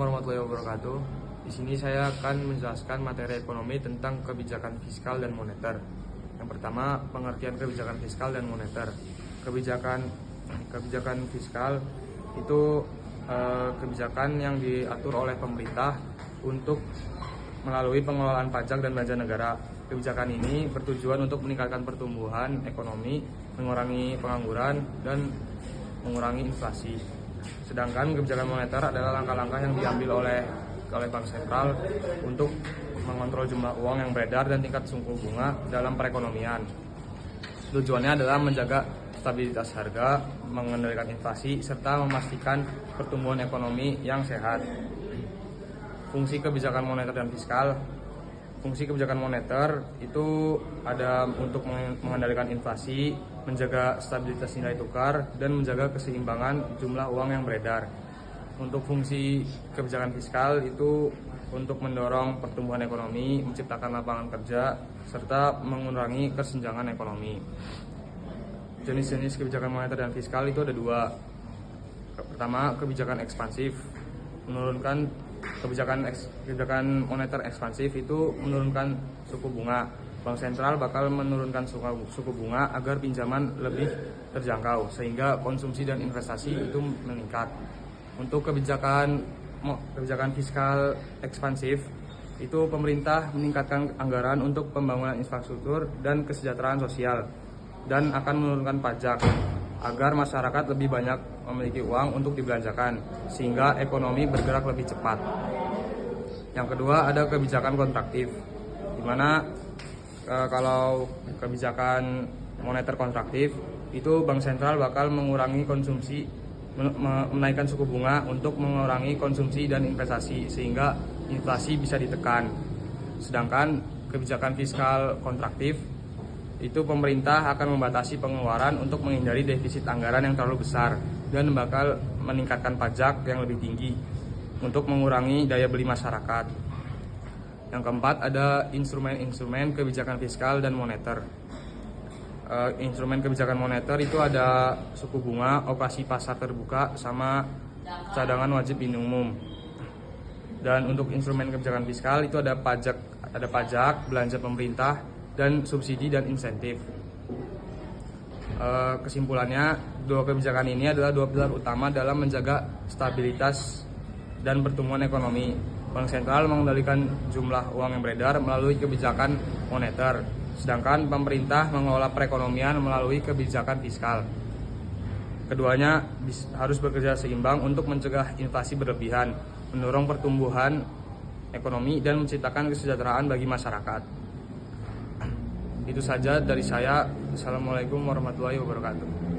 warahmatullahi wabarakatuh. Di sini saya akan menjelaskan materi ekonomi tentang kebijakan fiskal dan moneter. Yang pertama, pengertian kebijakan fiskal dan moneter. Kebijakan fiskal itu kebijakan yang diatur oleh pemerintah untuk melalui pengelolaan pajak dan belanja negara. Kebijakan ini bertujuan untuk meningkatkan pertumbuhan ekonomi, mengurangi pengangguran, dan mengurangi inflasi. Sedangkan kebijakan moneter adalah langkah-langkah yang diambil oleh Bank Sentral untuk mengontrol jumlah uang yang beredar dan tingkat suku bunga dalam perekonomian. Tujuannya adalah menjaga stabilitas harga, mengendalikan inflasi, serta memastikan pertumbuhan ekonomi yang sehat. Fungsi kebijakan moneter dan fiskal. Fungsi kebijakan moneter itu ada untuk mengendalikan inflasi, menjaga stabilitas nilai tukar, dan menjaga keseimbangan jumlah uang yang beredar. Untuk fungsi kebijakan fiskal itu untuk mendorong pertumbuhan ekonomi, menciptakan lapangan kerja, serta mengurangi kesenjangan ekonomi. Jenis-jenis kebijakan moneter dan fiskal itu ada dua. Pertama, kebijakan ekspansif. Kebijakan moneter ekspansif itu menurunkan suku bunga. Bank Sentral bakal menurunkan suku bunga agar pinjaman lebih terjangkau sehingga konsumsi dan investasi itu meningkat. Untuk kebijakan fiskal ekspansif itu pemerintah meningkatkan anggaran untuk pembangunan infrastruktur dan kesejahteraan sosial dan akan menurunkan pajak agar masyarakat lebih banyak memiliki uang untuk dibelanjakan sehingga ekonomi bergerak lebih cepat. Yang kedua ada kebijakan kontraktif, di mana kalau kebijakan moneter kontraktif itu Bank Sentral bakal mengurangi konsumsi, menaikkan suku bunga untuk mengurangi konsumsi dan investasi sehingga inflasi bisa ditekan. Sedangkan kebijakan fiskal kontraktif itu pemerintah akan membatasi pengeluaran untuk menghindari defisit anggaran yang terlalu besar dan bakal meningkatkan pajak yang lebih tinggi untuk mengurangi daya beli masyarakat. Yang keempat ada instrumen-instrumen kebijakan fiskal dan moneter. Instrumen kebijakan moneter itu ada suku bunga, operasi pasar terbuka, sama cadangan wajib minimum. Dan untuk instrumen kebijakan fiskal itu ada pajak, belanja pemerintah, dan subsidi dan insentif. Kesimpulannya, dua kebijakan ini adalah dua pilar utama dalam menjaga stabilitas dan pertumbuhan ekonomi. Bank Sentral mengendalikan jumlah uang yang beredar melalui kebijakan moneter, sedangkan pemerintah mengelola perekonomian melalui kebijakan fiskal. Keduanya harus bekerja seimbang untuk mencegah inflasi berlebihan, mendorong pertumbuhan ekonomi, dan menciptakan kesejahteraan bagi masyarakat. Itu saja dari saya. Assalamualaikum warahmatullahi wabarakatuh.